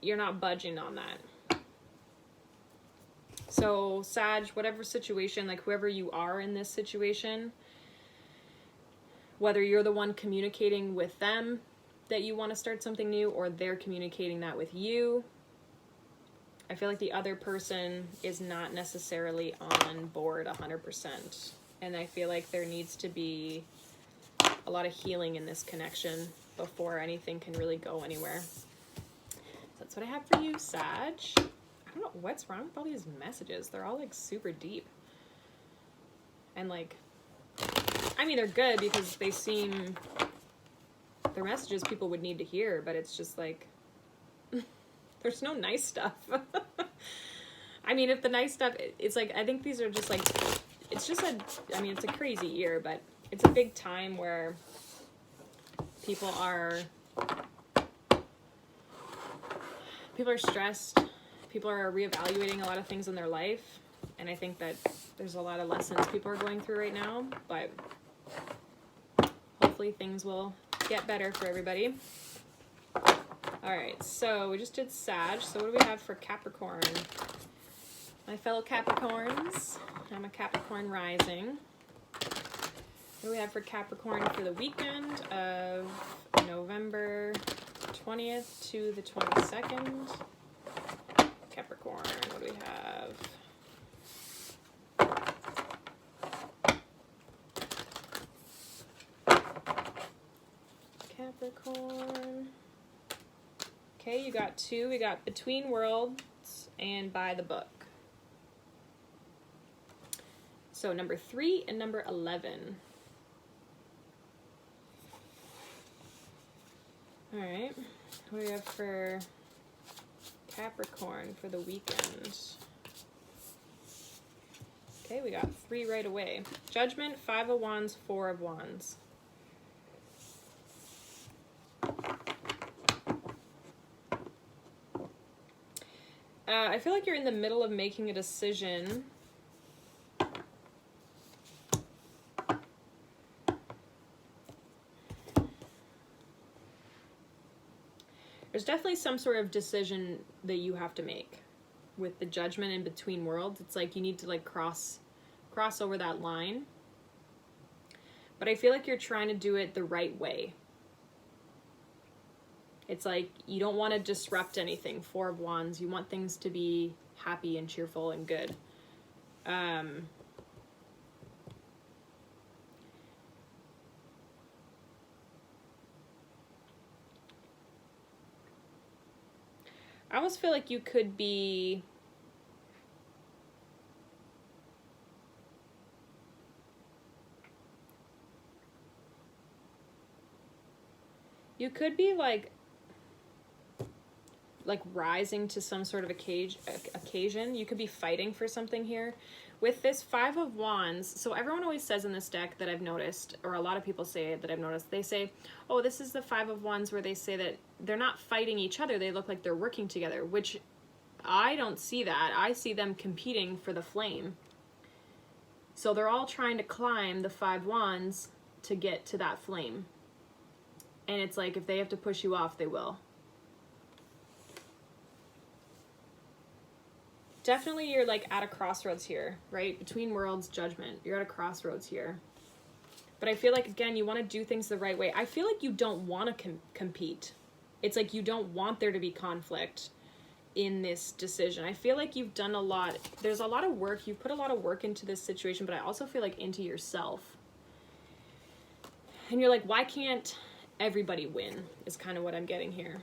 you're not budging on that. So Sag, whatever situation, like whoever you are in this situation, whether you're the one communicating with them that you want to start something new, or they're communicating that with you, I feel like the other person is not necessarily on board 100%. And I feel like there needs to be a lot of healing in this connection before anything can really go anywhere. So that's what I have for you, Sag. I don't know what's wrong with all these messages. They're all like super deep. And like, I mean, they're good because they seem, they're messages people would need to hear, but it's just like, there's no nice stuff. I mean, if the nice stuff, it's like, I think these are just like, it's just a, I mean, it's a crazy year, but it's a big time where people are stressed. People are reevaluating a lot of things in their life, and I think that there's a lot of lessons people are going through right now, but hopefully things will get better for everybody. Alright, so we just did Sag, so what do we have for Capricorn? My fellow Capricorns, I'm a Capricorn rising. What do we have for Capricorn for the weekend of November 20th to the 22nd? Capricorn, what do we have? Capricorn. Okay, you got two. We got Between Worlds and By the Book. So number 3 and number 11. All right, what do we have for Capricorn for the weekend? Okay, we got 3 right away. Judgment, 5 of Wands, 4 of Wands. I feel like you're in the middle of making a decision. There's definitely some sort of decision that you have to make with the Judgment in Between Worlds. It's like you need to like cross over that line. But I feel like you're trying to do it the right way. It's like you don't want to disrupt anything. 4 of Wands. You want things to be happy and cheerful and good. I almost feel like you could be like rising to some sort of occasion. You could be fighting for something here. With this 5 of Wands, so everyone always says in this deck that I've noticed, or a lot of people say it that I've noticed, they say, oh, this is the 5 of Wands where they say that they're not fighting each other, they look like they're working together, which I don't see that. I see them competing for the flame. So they're all trying to climb the 5 Wands to get to that flame. And it's like if they have to push you off, they will. Definitely you're like at a crossroads here, right? Between Worlds, Judgment. You're at a crossroads here. But I feel like, again, you want to do things the right way. I feel like you don't want to compete. It's like you don't want there to be conflict in this decision. I feel like you've done a lot. There's a lot of work. You've put a lot of work into this situation, but I also feel like into yourself. And you're like, why can't everybody win is kind of what I'm getting here.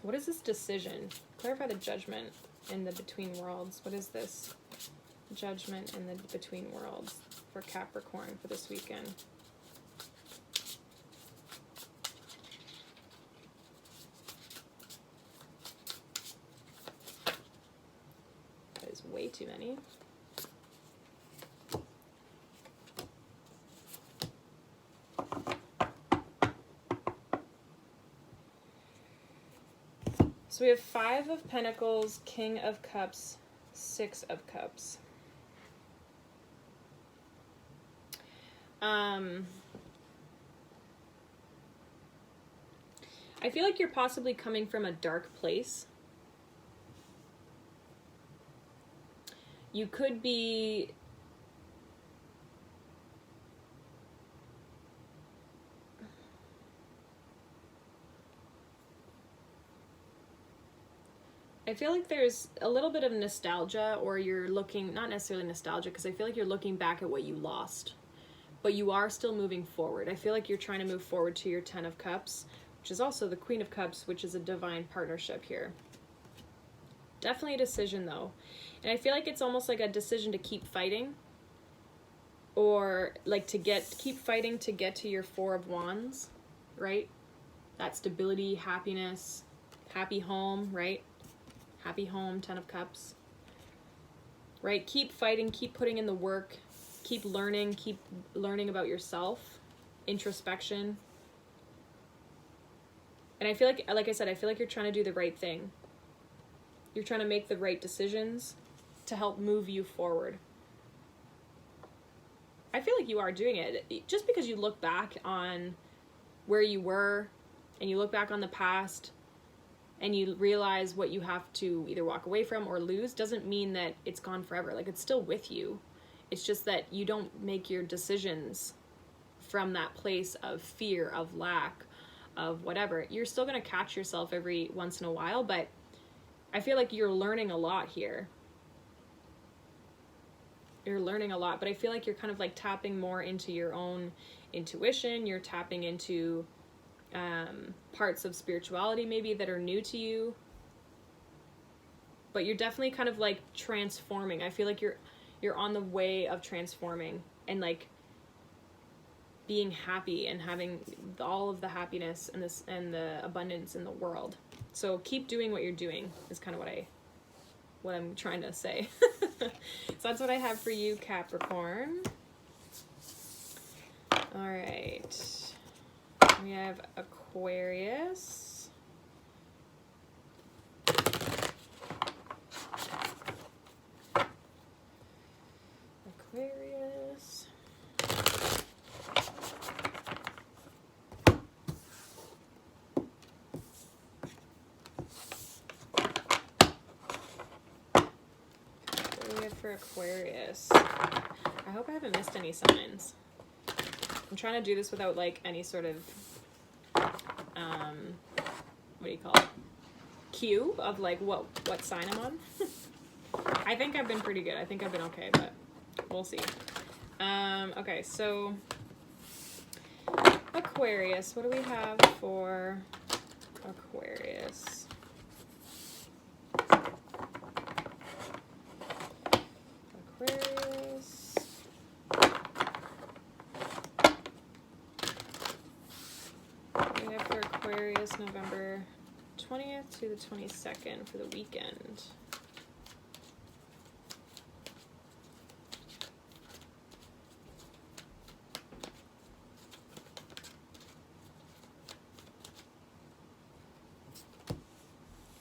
What is this decision? Clarify the judgment in the between worlds. What is this judgment in the between worlds for Capricorn for this weekend? That is way too many. So we have 5 of Pentacles, King of Cups, 6 of Cups. I feel like you're possibly coming from a dark place. You could be... I feel like there's a little bit of nostalgia, or you're looking, not necessarily nostalgia, because I feel like you're looking back at what you lost, but you are still moving forward. I feel like you're trying to move forward to your 10 of Cups, which is also the Queen of Cups, which is a divine partnership here. Definitely a decision though. And I feel like it's almost like a decision to keep fighting, or like to keep fighting to get to your 4 of Wands, right? That stability, happiness, happy home, right? Happy home, 10 of Cups, right? Keep fighting, keep putting in the work, keep learning about yourself, introspection. And I feel like I said, I feel like you're trying to do the right thing. You're trying to make the right decisions to help move you forward. I feel like you are doing it. Just because you look back on where you were and you look back on the past and you realize what you have to either walk away from or lose, doesn't mean that it's gone forever. Like, it's still with you. It's just that you don't make your decisions from that place of fear, of lack, of whatever. You're still going to catch yourself every once in a while, but I feel like you're learning a lot here. You're learning a lot, but I feel like you're kind of like tapping more into your own intuition. You're tapping into parts of spirituality maybe that are new to you, but you're definitely kind of like transforming. I feel like you're on the way of transforming and like being happy and having all of the happiness and the abundance in the world. So keep doing what you're doing is kind of what I'm trying to say. So that's what I have for you, Capricorn. All right. We have Aquarius. Aquarius. What do we have for Aquarius? I hope I haven't missed any signs. I'm trying to do this without like any sort of what do you call it? Cue of like what sign I'm on. I think I've been pretty good. I think I've been okay, but we'll see. Okay, so Aquarius. What do we have for Aquarius? Aquarius. We have for Aquarius November 20th to the 22nd for the weekend.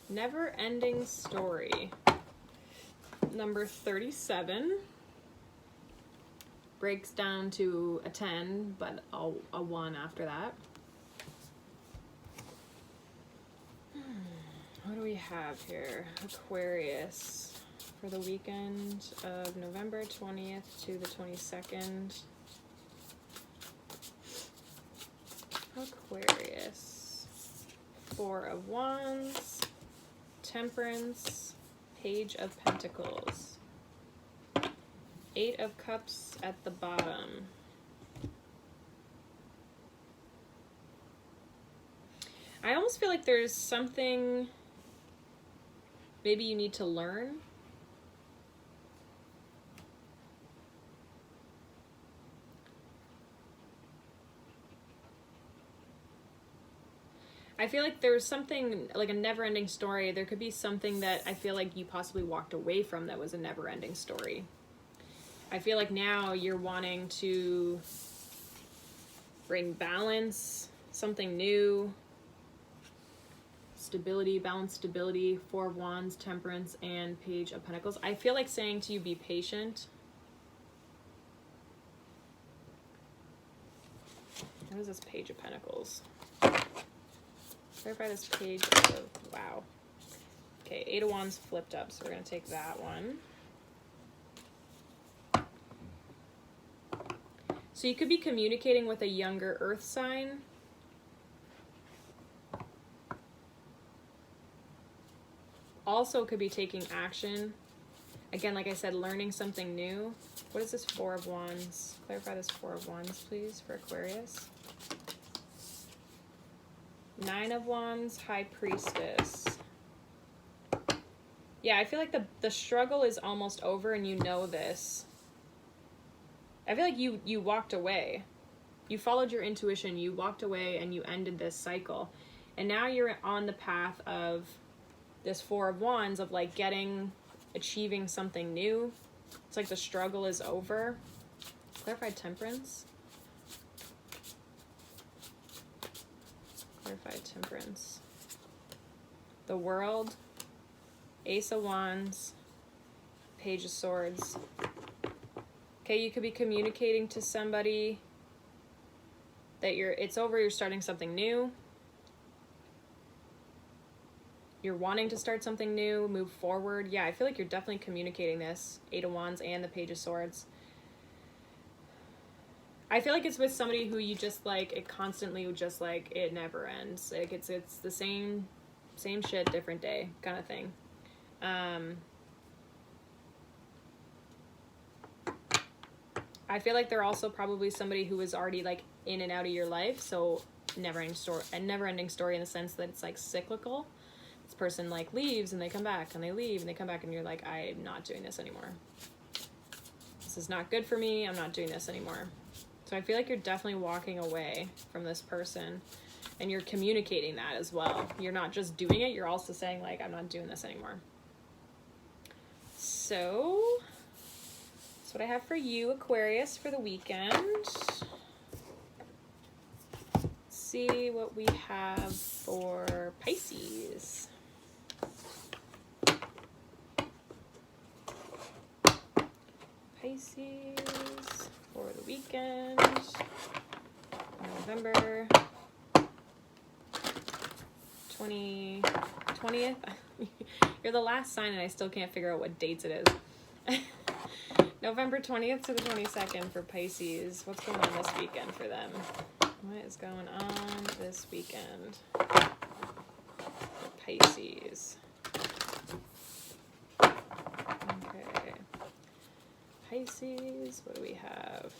Never-ending story. Number 37 breaks down to a 10, but a 1 after that. What do we have here? Aquarius for the weekend of November 20th to the 22nd. Aquarius. 4 of Wands. Temperance. Page of Pentacles. 8 of Cups at the bottom. I almost feel like there's something maybe you need to learn. I feel like there's something, like a never-ending story. There could be something that I feel like you possibly walked away from that was a never-ending story. I feel like now you're wanting to bring balance, something new, stability, balance, stability, Four of Wands, Temperance, and Page of Pentacles. I feel like saying to you, be patient. What is this Page of Pentacles? Clarify this Page of, wow. Okay, Eight of Wands flipped up, so we're going to take that one. So you could be communicating with a younger earth sign. Also could be taking action. Again, like I said, learning something new. What is this Four of Wands? Clarify this Four of Wands, please, for Aquarius. Nine of Wands, High Priestess. Yeah, I feel like the struggle is almost over and you know this. I feel like you walked away. You followed your intuition, you walked away and you ended this cycle. And now you're on the path of this Four of Wands of like achieving something new. It's like the struggle is over. Clarified Temperance. Clarified Temperance. The World. Ace of Wands. Page of Swords. Okay, you could be communicating to somebody that it's over, you're starting something new. You're wanting to start something new, move forward. Yeah, I feel like you're definitely communicating this. Eight of Wands and the Page of Swords. I feel like it's with somebody who you just like, it constantly just like, it never ends. Like it's the same shit, different day kind of thing. I feel like they're also probably somebody who is already like in and out of your life. So never-ending story in the sense that it's like cyclical. This person like leaves and they come back and they leave and they come back and you're like, I'm not doing this anymore. This is not good for me. I'm not doing this anymore. So I feel like you're definitely walking away from this person and you're communicating that as well. You're not just doing it. You're also saying like, I'm not doing this anymore. So that's what I have for you, Aquarius, for the weekend. Let's see what we have for Pisces. Pisces for the weekend, November 20th. You're the last sign and I still can't figure out what dates it is. November 20th to the 22nd for Pisces. What's going on this weekend for them? What is going on this weekend for Pisces? Okay. Pisces, what do we have?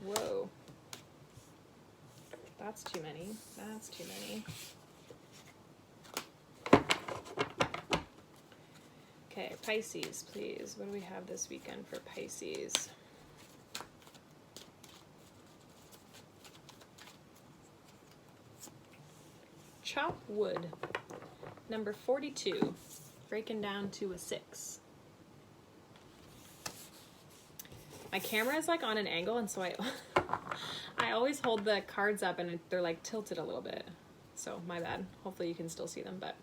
Whoa. That's too many. That's too many. Okay, Pisces, please. What do we have this weekend for Pisces? Chop wood. Number 42. Breaking down to a 6. My camera is like on an angle, and so I always hold the cards up and they're like tilted a little bit. So my bad. Hopefully you can still see them, but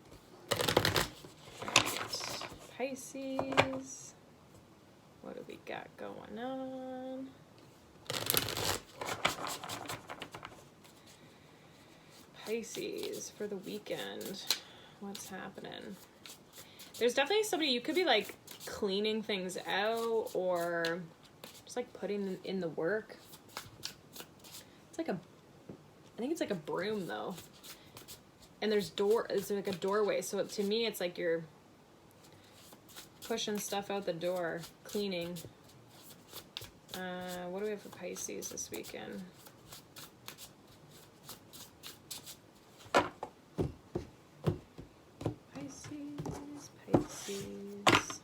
right. Pisces. What do we got going on? Pisces for the weekend. What's happening? There's definitely somebody, you could be like cleaning things out or just like putting in the work. It's like I think it's like a broom though. And it's like a doorway. So to me, it's like you're pushing stuff out the door, cleaning. What do we have for Pisces this weekend? Pisces.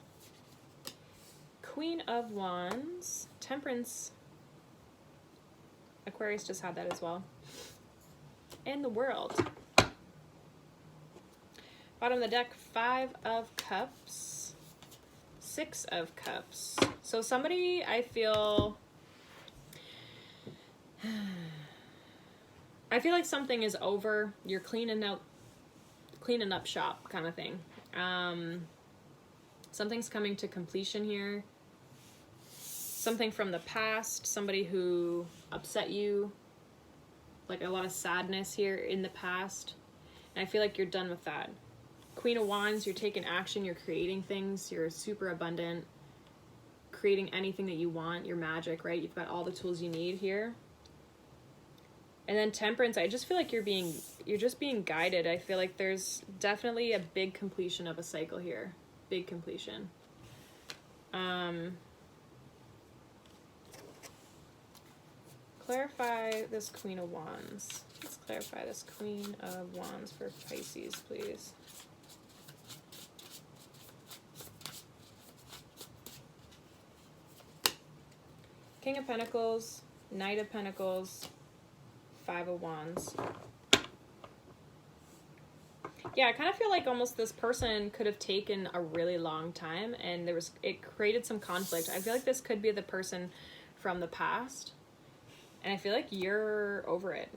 Queen of Wands. Temperance. Aquarius just had that as well. And the World. Bottom of the deck, 5 of Cups. 6 of Cups. So somebody, I feel like something is over. You're cleaning up shop kind of thing. Something's coming to completion here. Something from the past, somebody who upset you, like a lot of sadness here in the past. And I feel like you're done with that. Queen of Wands, you're taking action, you're creating things, you're super abundant, creating anything that you want, you're magic, right? You've got all the tools you need here. And then Temperance, I just feel like you're just being guided. I feel like there's definitely a big completion of a cycle here. Big completion. Clarify this Queen of Wands. Let's clarify this Queen of Wands for Pisces, please. King of Pentacles, Knight of Pentacles, 5 of Wands. Yeah, I kind of feel like almost this person could have taken a really long time, and it created some conflict. I feel like this could be the person from the past, and I feel like you're over it.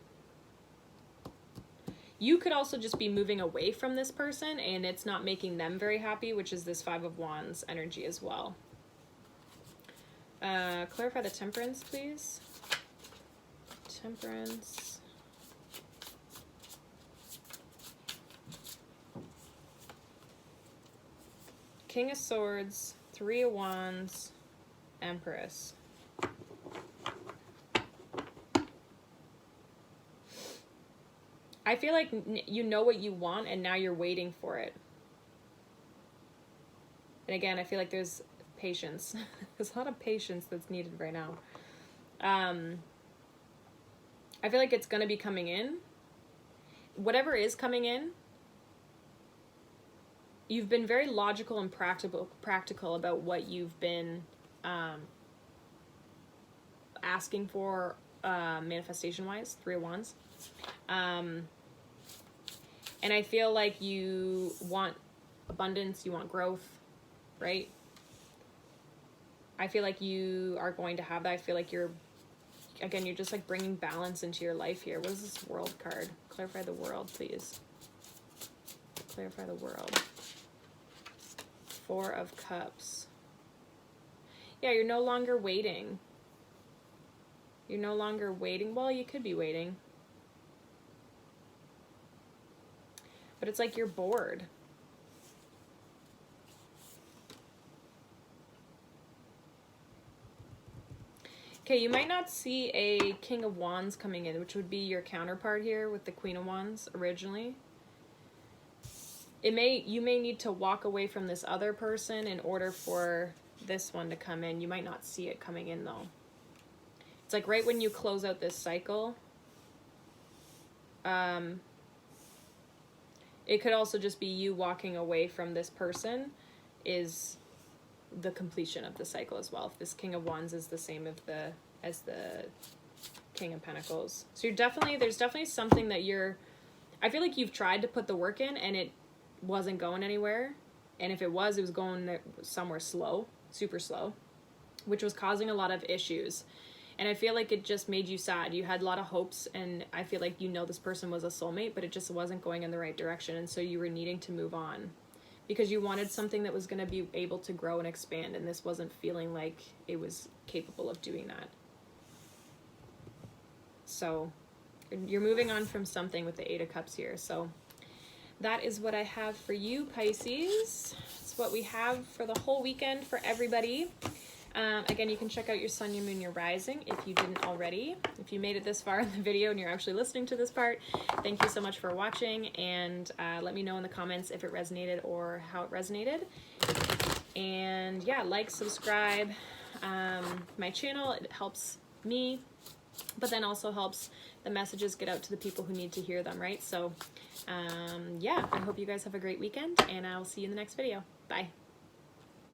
You could also just be moving away from this person, and it's not making them very happy, which is this 5 of Wands energy as well. Clarify the Temperance, please. Temperance. King of Swords, 3 of Wands, Empress. I feel like you know what you want and now you're waiting for it. And again, I feel like there's patience. There's a lot of patience that's needed right now. I feel like it's going to be coming in. Whatever is coming in, you've been very logical and practical about what you've been asking for manifestation-wise, 3 of Wands. And I feel like you want abundance, you want growth, right? I feel like you are going to have that. I feel like you're just like bringing balance into your life here. What is this World card? Clarify the World, please. Clarify the World. 4 of Cups. Yeah, you're no longer waiting. You're no longer waiting. Well, you could be waiting. But it's like you're bored. Okay, you might not see a King of Wands coming in, which would be your counterpart here with the Queen of Wands originally. You may need to walk away from this other person in order for this one to come in. You might not see it coming in though. It's like right when you close out this cycle. It could also just be you walking away from this person is the completion of the cycle as well. If this King of Wands is the same as the King of Pentacles. So there's definitely something that I feel like you've tried to put the work in and it wasn't going anywhere. And if it was going somewhere slow, super slow, which was causing a lot of issues. And I feel like it just made you sad. You had a lot of hopes, and I feel like this person was a soulmate, but it just wasn't going in the right direction. And so you were needing to move on because you wanted something that was going to be able to grow and expand, and this wasn't feeling like it was capable of doing that. So you're moving on from something with the 8 of Cups here. So that is what I have for you, Pisces. It's what we have for the whole weekend for everybody. Again, you can check out your sun, your moon, your rising if you didn't already. If you made it this far in the video and you're actually listening to this part, thank you so much for watching, and let me know in the comments if it resonated or how it resonated. And yeah, like, subscribe my channel. It helps me, but then also helps the messages get out to the people who need to hear them, right? So yeah, I hope you guys have a great weekend, and I'll see you in the next video. Bye.